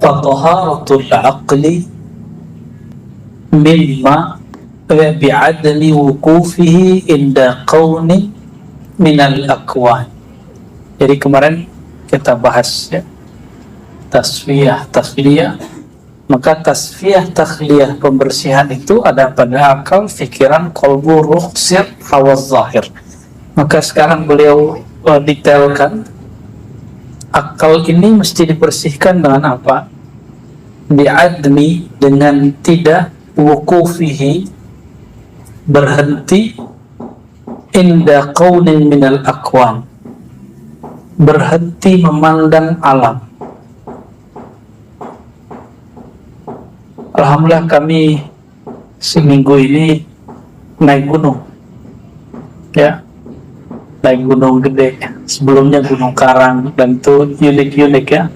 Wa taharatul aqli mimma bi'adami wuqufihi inda qawni minal akwan. Jadi kemarin kita bahas ya, tasfiyah, takhliyah. Maka tasfiyah, takhliyah, pembersihan itu ada pada akal, fikiran, qalbu, ruh, sir, hawa zahir. Maka sekarang beliau detailkan akal ini mesti dibersihkan dengan apa? Bi'admi, dengan tidak wuqufihi, berhenti, inda qawnin minal akwan, berhenti memandang alam. Alhamdulillah kami seminggu ini naik gunung ya, naik gunung gede, sebelumnya Gunung Karang, dan itu unik-unik ya.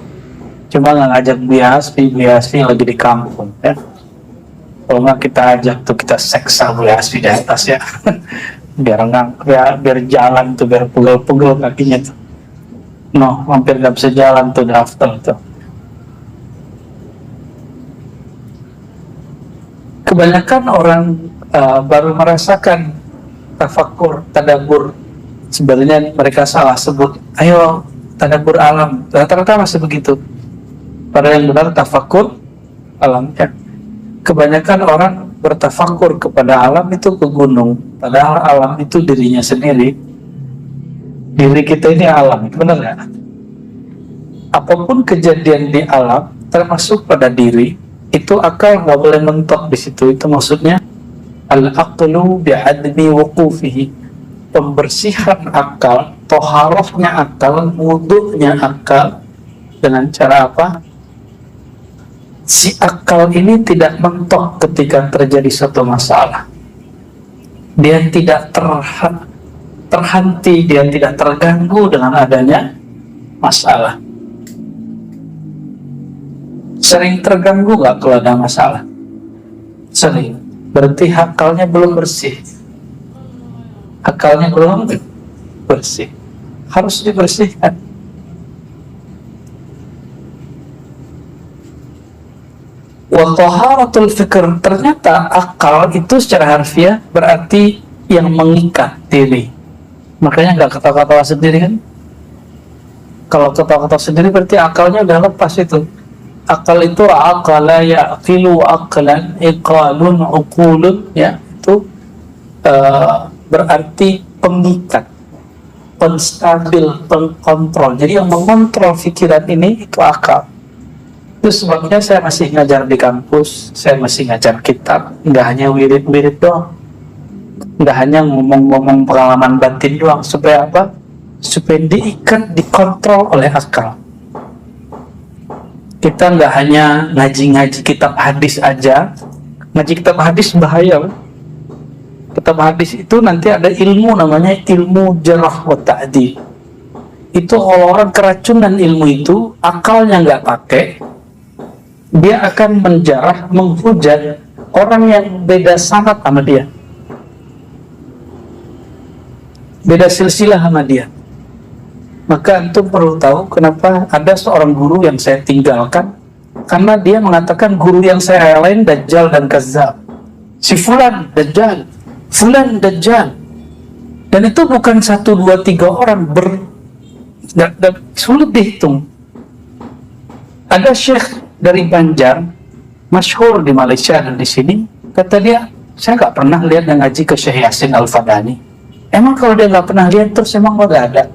Cuma nggak ngajak Biasfi lagi di kampung ya. Kalau nggak kita ajak tuh, kita seksa Biasfi di atas ya. biar jalan tuh, biar pegel-pegel kakinya tuh. Hampir nggak bisa jalan tuh, daftar tuh. Kebanyakan orang baru merasakan tafakur, tadabbur. Sebenarnya mereka salah sebut, ayo tadabbur alam. Rata-rata masih begitu. Padahal yang benar tafakur alam ya. Kebanyakan orang bertafakur kepada alam itu ke gunung, padahal alam itu dirinya sendiri. Diri kita ini alam, benar nggak? Apapun kejadian di alam, termasuk pada diri, itu akal nggak boleh mentok di situ. Itu maksudnya al-aqlu bi'admi wuqufihi, pembersihan akal, toharofnya akal, wudu'nya akal. Dengan cara apa? Si akal ini tidak mentok ketika terjadi suatu masalah. Dia tidak terhenti, dia tidak terganggu dengan adanya masalah. Sering terganggu nggak kalau ada masalah? Sering. Berarti akalnya belum bersih. Akalnya belum bersih. Harus dibersihkan. Wa taharatul fikr, ternyata akal itu secara harfiah berarti yang mengikat diri. Makanya nggak ketawa-ketawa sendiri kan? Kalau ketawa-ketawa sendiri berarti akalnya udah lepas itu. Akal itu aqala yaqilu aqlan, iqalun uqulun ya, itu berarti pengikat, penstabil, pengkontrol. Jadi yang mengontrol pikiran ini itu akal. Itu sebabnya saya masih ngajar di kampus, saya masih ngajar kitab, nggak hanya wirid-wirid doang, nggak hanya ngomong-ngomong pengalaman batin doang. Supaya apa? Supaya diikat, dikontrol oleh akal. Kita nggak hanya ngaji-ngaji kitab hadis aja. Ngaji kitab hadis bahaya. Kitab hadis itu nanti ada ilmu namanya ilmu jarh wa ta'dil. Itu kalau orang keracunan ilmu itu, akalnya nggak pakai, dia akan menjarah, menghujat orang yang beda sanad sama dia, beda silsilah sama dia. Maka antum perlu tahu kenapa ada seorang guru yang saya tinggalkan, karena dia mengatakan guru yang saya lain dajjal dan kazzab. Si fulan dajjal, fulan dajjal. Dan itu bukan 1, 2, 3 orang, sulit dihitung. Ada syekh dari Banjar, masyhur di Malaysia dan di sini, kata dia, saya nggak pernah lihat yang ngaji ke Syekh Yasin Al-Fadani. Emang kalau dia nggak pernah lihat, terus emang nggak ada?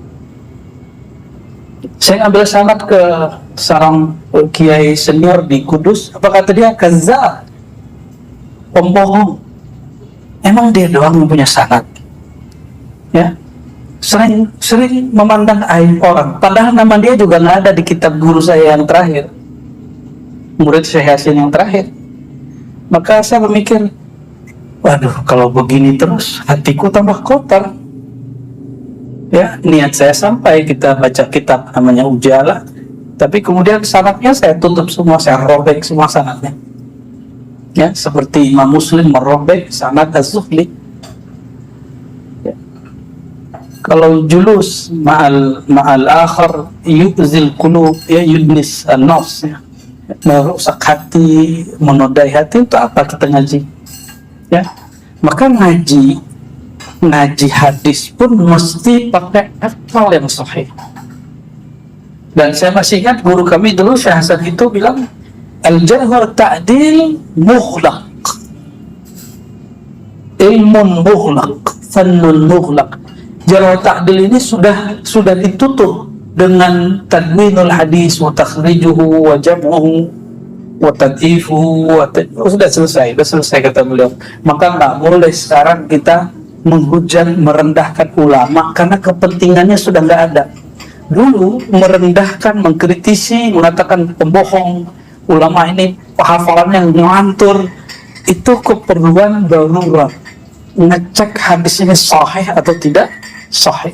Saya ngambil sanad ke seorang kiai senior di Kudus, apa kata dia? Kazzab, pembohong. Emang dia doang yang punya sanad? Ya, sering memandang aib orang, padahal nama dia juga nggak ada di kitab guru saya yang terakhir, murid Syekh Yasin yang terakhir. Maka saya berpikir, waduh, kalau begini terus hatiku tambah kotor. Ya, niat saya sampai kita baca kitab namanya Ujala, tapi kemudian sanadnya saya tutup semua, saya robek semua sanadnya. Ya, seperti Imam Muslim merobek sanad Az-Zuhli. Ya. Kalau julus ma'al akhar yuzil qulub, ya yudnis an-nafs ya. merusak hati, menodai hati, untuk apa kita ngaji? Ya, maka ngaji hadis pun mesti pakai akal yang sahih. Dan saya masih ingat guru kami dulu, Syekh Hasan itu bilang, al-jarh wa ta'dil mughlaq, ilmun mughlaq, fannun mughlaq. Jarh wa ta'dil ini sudah ditutup dengan tadwinul hadis wa takhrijuhu wa jam'uhu wa tad'ifuhu sudah selesai kata beliau. Maka nggak boleh sekarang kita menghujat, merendahkan ulama karena kepentingannya sudah nggak ada. Dulu merendahkan, mengkritisi, mengatakan pembohong, ulama ini hafalannya ngelantur, itu keperluan darurat, ngecek hadis ini sahih atau tidak sahih.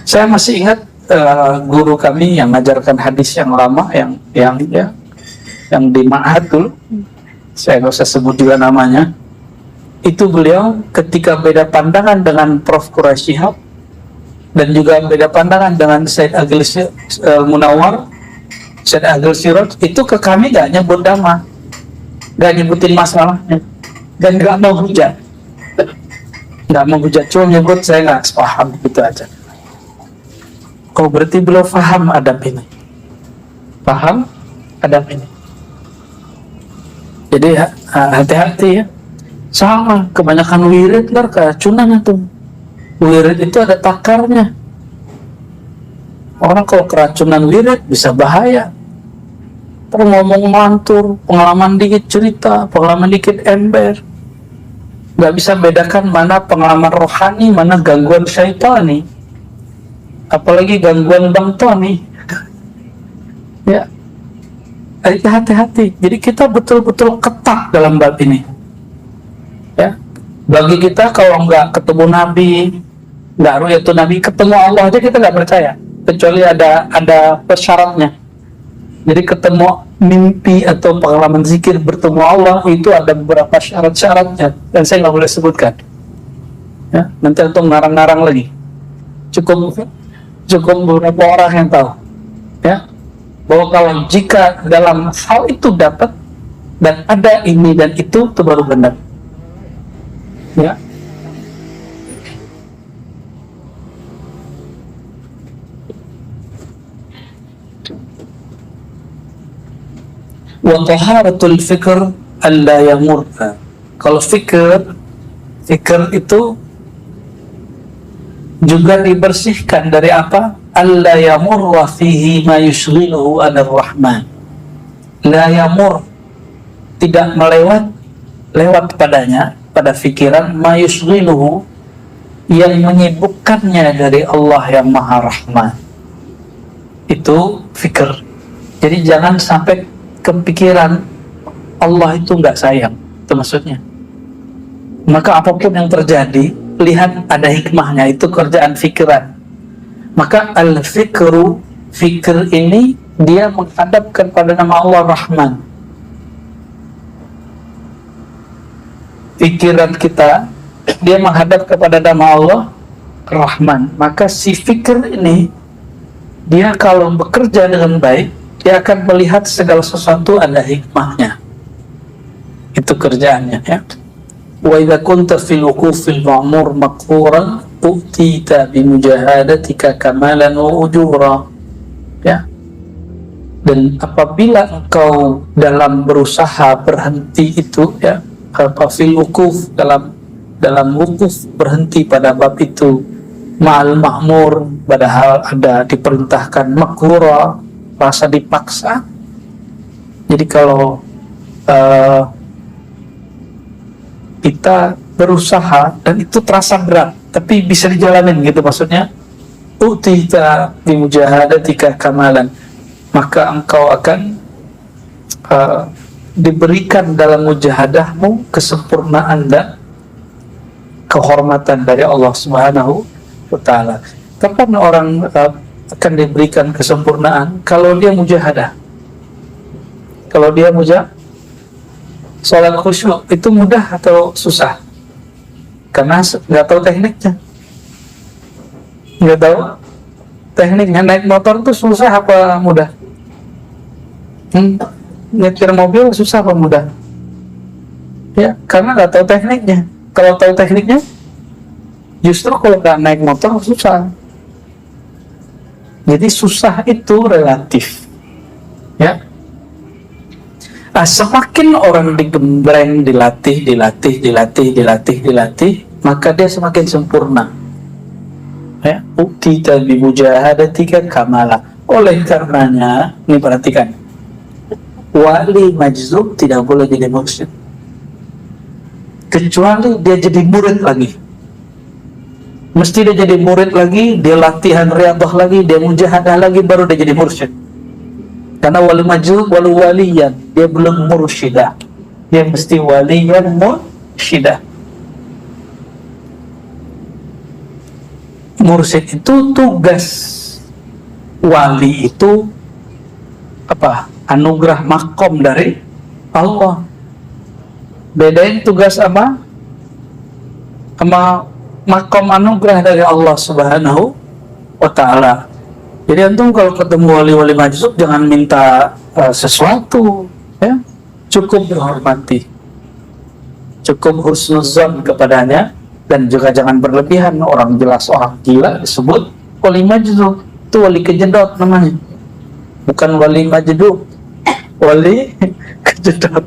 Saya masih ingat guru kami yang mengajarkan hadis yang lama, yang di Ma'had dulu, saya nggak usah sebut juga namanya. Itu beliau ketika beda pandangan dengan Prof. Quraisy Shihab dan juga beda pandangan dengan Said Agil Munawar, Said Agil Siraj, itu ke kami nggak nyebut nama, nggak nyebutin masalahnya, dan nggak mau hujat, cuma nyebut saya nggak paham, gitu aja. Oh, berarti beliau paham adab ini. Jadi hati-hati ya. Sama, kebanyakan wirid lah keracunan itu. Wirid itu ada takarnya. Orang kalau keracunan wirid bisa bahaya. Terus ngomong mantur, pengalaman dikit cerita, pengalaman dikit ember. Gak bisa bedakan mana pengalaman rohani, mana gangguan syaitani. Apalagi gangguan Bang Tony. Ya, hati-hati. Jadi kita betul-betul ketat dalam bab ini. Ya, bagi kita kalau nggak ketemu Nabi, nggak ru'yatun Nabi, ketemu Allah aja kita nggak percaya, kecuali ada persyaratnya. Jadi ketemu mimpi atau pengalaman zikir bertemu Allah itu ada beberapa syarat-syaratnya, dan saya nggak boleh sebutkan. Ya, nanti untuk ngarang-ngarang lagi. Cukup beberapa orang yang tahu, ya, bahwa kalau jika dalam hal itu dapat dan ada ini dan itu baru benar, ya. Wa taharatul fikr alla yamur. Kalau fikr itu juga dibersihkan dari apa? Alla yamurra fihi ma yushghiluhu anir rahman. La yamur, tidak lewat padanya, pada fikiran, ma yushghiluhu, yang menyibukkannya dari Allah yang Maha Rahman. Itu fikir. Jadi jangan sampai kepikiran Allah itu nggak sayang, itu maksudnya. Maka apapun yang terjadi, lihat ada hikmahnya, itu kerjaan fikiran. Maka al-fikru, fikir ini dia menghadapkan pada nama Allah Rahman. Pikiran kita dia menghadap kepada nama Allah Rahman. Maka si fikir ini dia kalau bekerja dengan baik, dia akan melihat segala sesuatu ada hikmahnya. Itu kerjaannya, ya. Wa idza kunta fil wuqufil ma'mur maqfuran utita bi mujahadatika kamalan wa ujura, ya. Dan apabila engkau dalam berusaha berhenti itu, ya, fil wuquf, dalam wukuf berhenti pada bab itu, ma'al ma'mur, padahal ada diperintahkan, makhura, rasa dipaksa. Jadi kalau kita berusaha dan itu terasa berat tapi bisa dijalanin, gitu maksudnya, utita bi mujahadatika kamalan, maka engkau akan diberikan dalam mujahadahmu kesempurnaan dan kehormatan dari Allah Subhanahu wa ta'ala. Kapan orang akan diberikan kesempurnaan? Kalau dia mujahadah. Kalau dia sholat khusyuk itu mudah atau susah? Karena nggak tahu tekniknya. Nggak tahu tekniknya. Naik motor itu susah apa mudah? Nyetir mobil susah apa mudah? Ya, karena nggak tahu tekniknya. Kalau tahu tekniknya, justru kalau nggak naik motor susah. Jadi susah itu relatif. Ya. Semakin orang digembleng, dilatih, maka dia semakin sempurna. Ya, uktita bi mujahadatika kamala. Oleh karenanya, ini perhatikan. Wali majzub tidak boleh jadi mursyid kecuali dia jadi murid lagi. Mesti dia jadi murid lagi, dia latihan riyadhah lagi, dia mujahadah lagi, baru dia jadi mursyid. Karena wali majzub, waliyan, dia belum mursyidah, dia mesti waliyan mursyidah. Mursyid itu tugas, wali itu apa? Anugerah makom dari Allah. Bedain tugas sama makom anugerah dari Allah Subhanahu wa ta'ala. Jadi antum kalau ketemu wali-wali majzub jangan minta sesuatu, ya. Cukup dihormati, cukup husnuzan kepadanya, dan juga jangan berlebihan. Orang jelas orang gila disebut wali majzub, itu wali kejedot namanya, bukan wali majdub, wali kejedot.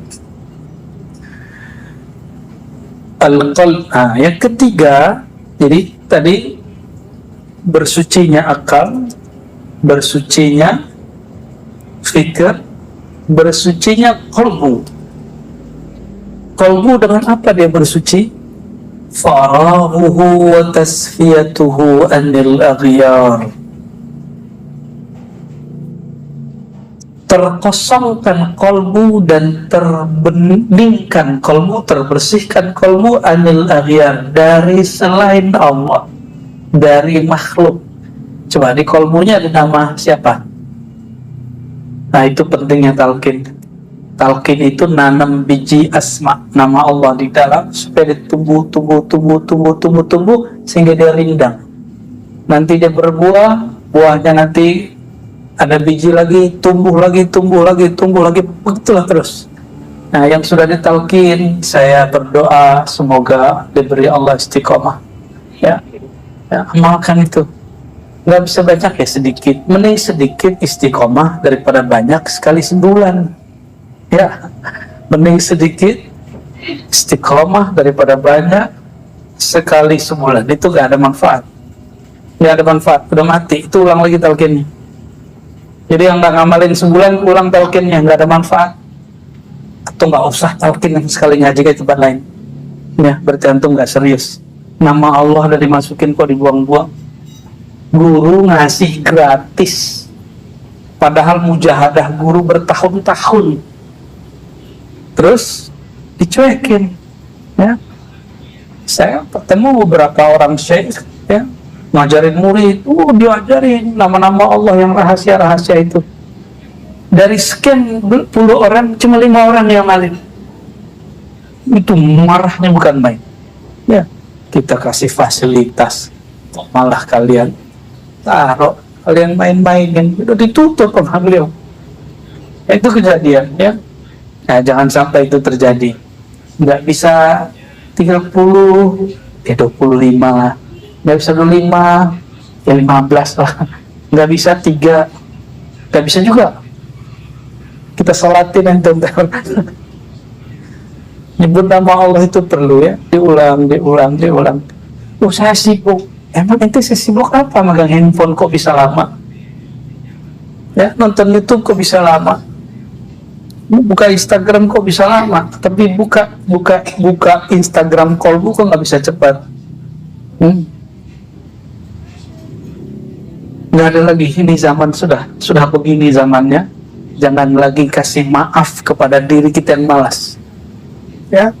Al-qalb. Yang ketiga, jadi tadi bersucinya akal, bersucinya fikir, bersucinya qalbu. Qalbu dengan apa dia bersuci? Farahuhu wa tasfiyatuhu anil aghyar. Terkosongkan kolbu dan terbeningkan kolbu, terbersihkan kolbu anil aghyar, dari selain Allah, dari makhluk. Coba di kolbunya ada nama siapa? Nah, itu pentingnya talqin. Talqin itu nanam biji asma, nama Allah di dalam, supaya dia tumbuh sehingga dia rindang. Nanti dia berbuah, buahnya nanti ada biji lagi, tumbuh lagi, begitulah terus. Nah, yang sudah ditalkin, saya berdoa semoga diberi Allah istiqomah. Ya, amalkan itu. Nggak bisa banyak ya, sedikit. Mending sedikit istiqomah daripada banyak sekali sebulan. Ya, mending sedikit istiqomah daripada banyak sekali sebulan. Itu nggak ada manfaat. Nggak ada manfaat, udah mati. Itu ulang lagi talkinnya. Jadi yang nggak ngamalin sebulan, ulang talqinnya, nggak ada manfaat. Atau nggak usah talqin yang sekali ngaji ke tempat lain. Ya, berarti antum nggak serius. Nama Allah udah dimasukin kok dibuang-buang. Guru ngasih gratis, padahal mujahadah guru bertahun-tahun, terus dicuekin. Ya, saya bertemu beberapa orang syekh, ya, ngajarin murid, diajarin nama-nama Allah yang rahasia-rahasia itu. Dari sekian puluh orang, cuma 5 orang yang ngalim. Itu marahnya bukan main. Ya, kita kasih fasilitas, malah kalian taruh, kalian main-mainin, udah ditutup sama beliau. Itu kejadian, ya. Nah, jangan sampai itu terjadi. Nggak bisa 30, ya 25 lah. Nggak bisa 25, ya 15 lah. Nggak bisa 3, nggak bisa juga. Kita sholatin yang tentang nyebut nama Allah itu perlu, ya, diulang. Saya sibuk. Emang ente sibuk apa megang handphone kok bisa lama? Ya, nonton YouTube kok bisa lama? Buka Instagram kok bisa lama? Tapi buka Instagram kolbu kok nggak bisa cepat? Nggak ada lagi, ini zaman sudah begini zamannya. Jangan lagi kasih maaf kepada diri kita yang malas. Ya.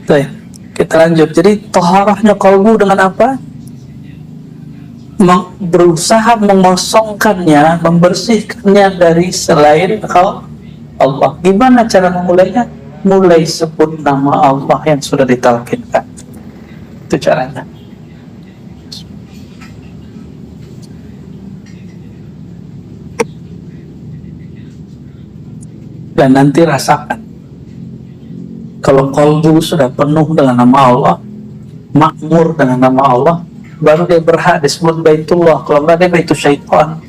Tuh, kita lanjut. Jadi toharahnya kolbu dengan apa? Berusaha mengosongkannya, membersihkannya dari selain Allah. Gimana cara memulainya? Mulai sebut nama Allah yang sudah ditalkinkan. Itu caranya. Dan nanti rasakan, kalau kolbu sudah penuh dengan nama Allah, makmur dengan nama Allah, baru dia berhak disebut Baitullah. Kalau nggak, dia Baitul Syaitan.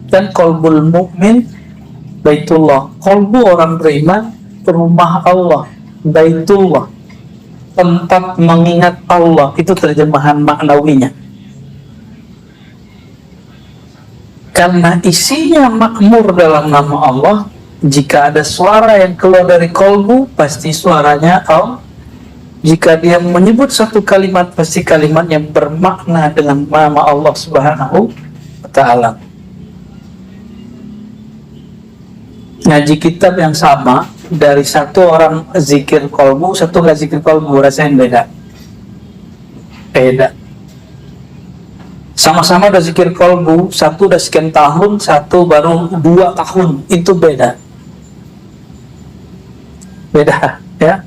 Dan kolbul mukmin Baitullah. Kolbu orang beriman rumah Allah, Baitullah, tempat mengingat Allah. Itu terjemahan maknawinya. Karena isinya makmur dalam nama Allah, jika ada suara yang keluar dari kolbu, pasti suaranya Allah. Jika dia menyebut satu kalimat, pasti kalimat yang bermakna dengan nama Allah Subhanahu wa Ta'ala. Ngaji kitab yang sama, dari satu orang zikir kolbu, satu nggak zikir kolbu, rasain beda. Beda. Sama-sama udah zikir kolbu, satu udah sekian tahun, satu baru 2 tahun, itu beda. Beda, ya.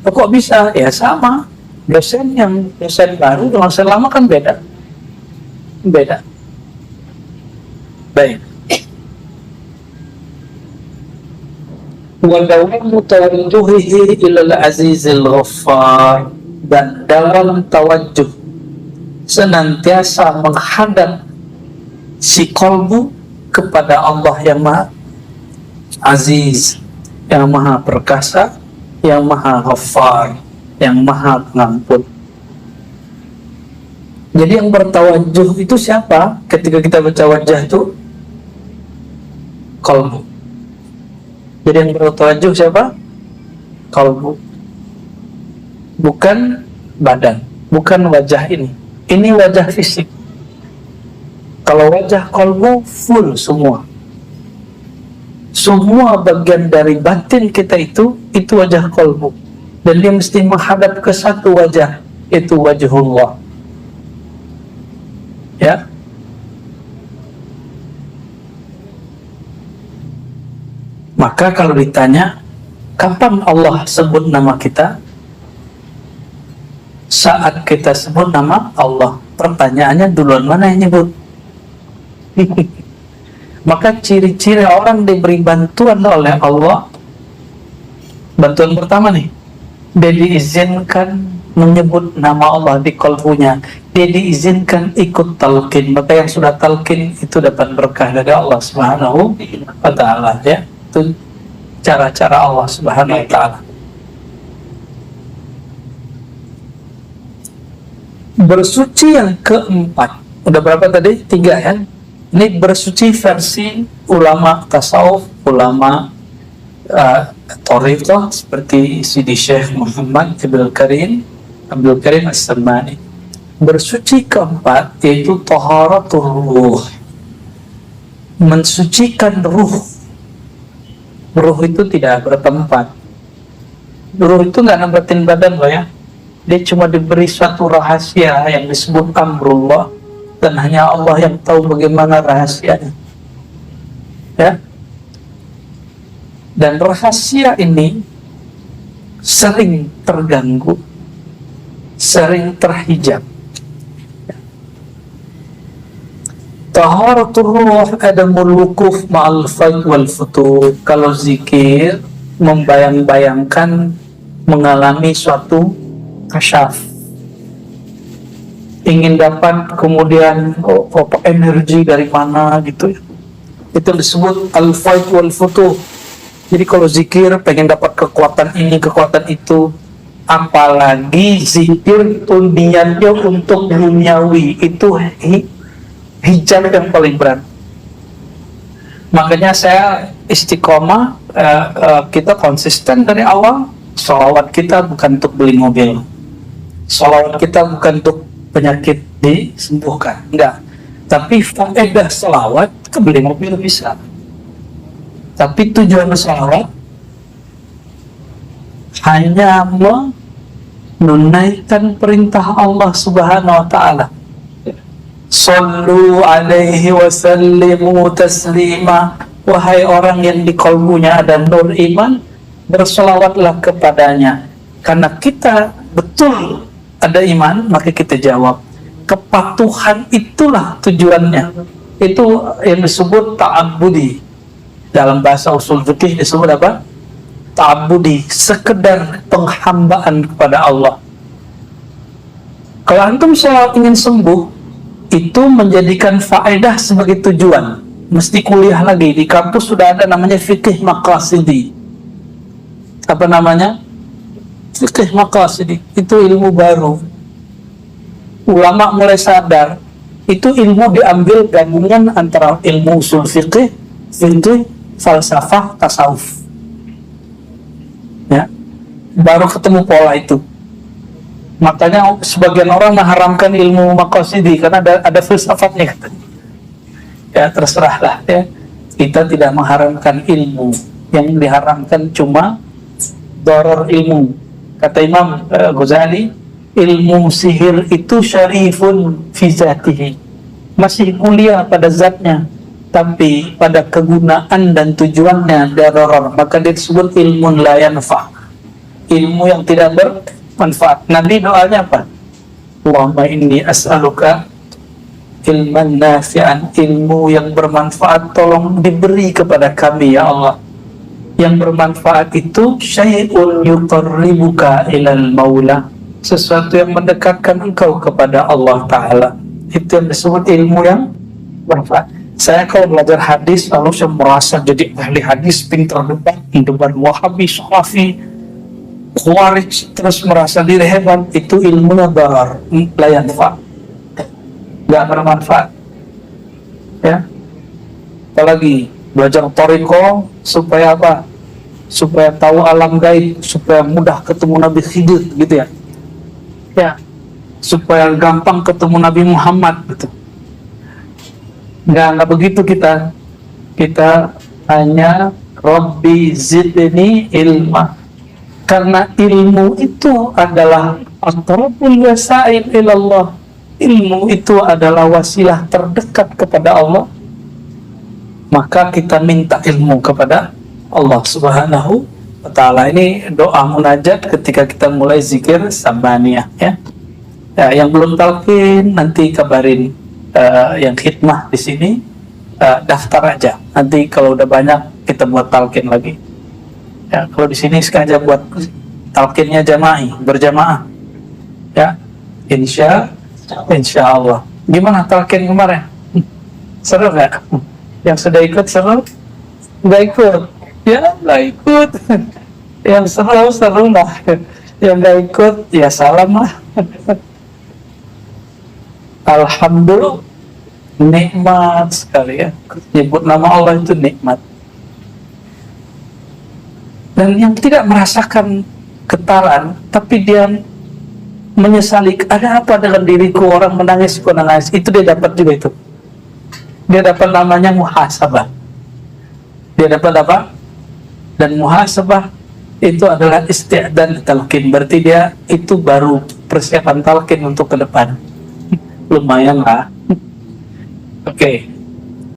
Kok bisa? Ya sama. Dosen baru dengan dosen lama kan beda. Beda. Baik. Wadawamu tawajjuhihi ilal azizil ghaffar, dan dalam tawajjuh senantiasa menghadap si kolbu kepada Allah yang Maha Aziz, yang Maha Perkasa, yang Maha Ghaffar, yang Maha Pengampun. Jadi yang bertawajjuh itu siapa? Ketika kita baca wajah itu kolbu. Jadi yang bertawajjuh siapa? Kolbu. Bukan badan, bukan wajah ini. Ini wajah fisik. Kalau wajah kolbu full semua. Semua bagian dari batin kita itu wajah kolbu. Dan dia mesti menghadap ke satu wajah, itu wajhullah. Ya. Maka kalau ditanya, kapan Allah sebut nama kita? Saat kita sebut nama Allah. Pertanyaannya, duluan mana yang nyebut? Maka ciri-ciri orang diberi bantuan oleh Allah, bantuan pertama nih, dia diizinkan menyebut nama Allah di kolbunya, dia diizinkan ikut talqin. Maka yang sudah talqin itu dapat berkah dari Allah Subhanahu wa Ta'ala, ya. Itu cara-cara Allah Subhanahu wa Ta'ala. Bersuci yang keempat, udah berapa tadi? 3 ya. Ini bersuci versi ulama tasawuf, ulama thariqah seperti Sidi Syekh Muhammad Abdul Karim As-Salmani. Bersuci keempat yaitu taharatul ruh, mensucikan ruh. Ruh itu tidak bertempat. Ruh itu nggak nempatin badan loh ya. Dia cuma diberi suatu rahasia yang disebut amrullah, dan hanya Allah yang tahu bagaimana rahasianya. Ya. Dan rahasia ini sering terganggu, sering terhijab. Taharatul ruh adamul wukuf ma'al faid wal futur. Kalau zikir membayang-bayangkan mengalami suatu kasyaf, ingin dapat kemudian energi dari mana gitu ya. Itu disebut al faid wal futur. Jadi kalau zikir pengen dapat kekuatan ini, kekuatan itu, apalagi zikir itu niatnya untuk duniawi, itu hijab yang paling berat. Makanya saya istiqomah, kita konsisten dari awal. Sholawat kita bukan untuk beli mobil, sholawat kita bukan untuk penyakit disembuhkan, enggak. Tapi faedah sholawat ke beli mobil bisa. Tapi tujuan sholawat hanya menunaikan perintah Allah Subhanahu wa Ta'ala. Sallu alaihi wasallimu taslima. Wahai orang yang di kolbunya ada nur iman, bersolawatlah kepadanya. Karena kita betul ada iman, maka kita jawab. Kepatuhan itulah tujuannya. Itu yang disebut ta'abbudi. Dalam bahasa usul fikih disebut apa? Ta'abbudi, sekedar penghambaan kepada Allah. Kalau antum ingin sembuh, itu menjadikan faedah sebagai tujuan. Mesti kuliah lagi. Di kampus sudah ada namanya fikih maqasidi. Apa namanya? Fikih maqasidi. Itu ilmu baru. Ulama mulai sadar, itu ilmu diambil gabungan antara ilmu usul fikih, falsafah, tasawuf. Ya, baru ketemu pola itu. Makanya sebagian orang mengharamkan ilmu maqasidi karena ada filsafatnya katanya. Ya terserahlah ya. Kita tidak mengharamkan ilmu, yang diharamkan cuma darar ilmu. Kata Imam Ghazali, ilmu sihir itu syarifun fi zatihi, masih mulia pada zatnya, tapi pada kegunaan dan tujuannya darar, maka dia disebut ilmu la yanfa, ilmu yang tidak bermanfaat. Nabi doanya apa? Allahumma inni as'aluka ilman nafi'an, ilmu yang bermanfaat tolong diberi kepada kami ya Allah. Yang bermanfaat itu syai'un yuqarribuka ilal maula, sesuatu yang mendekatkan engkau kepada Allah Ta'ala. Itu yang disebut ilmu yang bermanfaat. Saya kalau belajar hadis lalu saya merasa jadi ahli hadis, pintar debat Wahabi, Salafi, Khawarij, terus merasa diri hebat. Itu ilmu yang darar, la yanfa, gak bermanfaat ya. Apalagi belajar Thariqah supaya apa? Supaya tahu alam gaib, supaya mudah ketemu Nabi Khidir gitu ya. Ya, supaya gampang ketemu Nabi Muhammad gitu. Nggak begitu kita. Kita hanya Rabbi zidni ilma. Karena ilmu itu adalah aqrabul wasail ilallah. Ilmu itu adalah wasilah terdekat kepada Allah. Maka kita minta ilmu kepada Allah Subhanahu wa Ta'ala. Ini doa munajat ketika kita mulai zikir sabaniyah ya. Ya, yang belum talqin nanti kabarin yang khidmah di sini, daftar aja. Nanti kalau udah banyak kita buat talqin lagi. Ya, kalau di sini sengaja buat talqinnya jama'i, berjamaah. Ya, insya Allah. Gimana talqin kemarin? Seru nggak? Yang sudah ikut seru? Nggak ikut? Ya, nggak ikut. Yang seru lah. Yang nggak ikut, ya salam lah. Alhamdulillah, nikmat sekali ya. Nyebut nama Allah itu nikmat. Dan yang tidak merasakan getaran, tapi dia menyesali, ada apa dengan diriku, orang menangis, itu dia dapat juga itu. Dia dapat namanya muhasabah. Dia dapat apa? Dan muhasabah itu adalah isti'dan talqin. Berarti dia itu baru persiapan talqin untuk ke depan. Lumayan lah. Oke.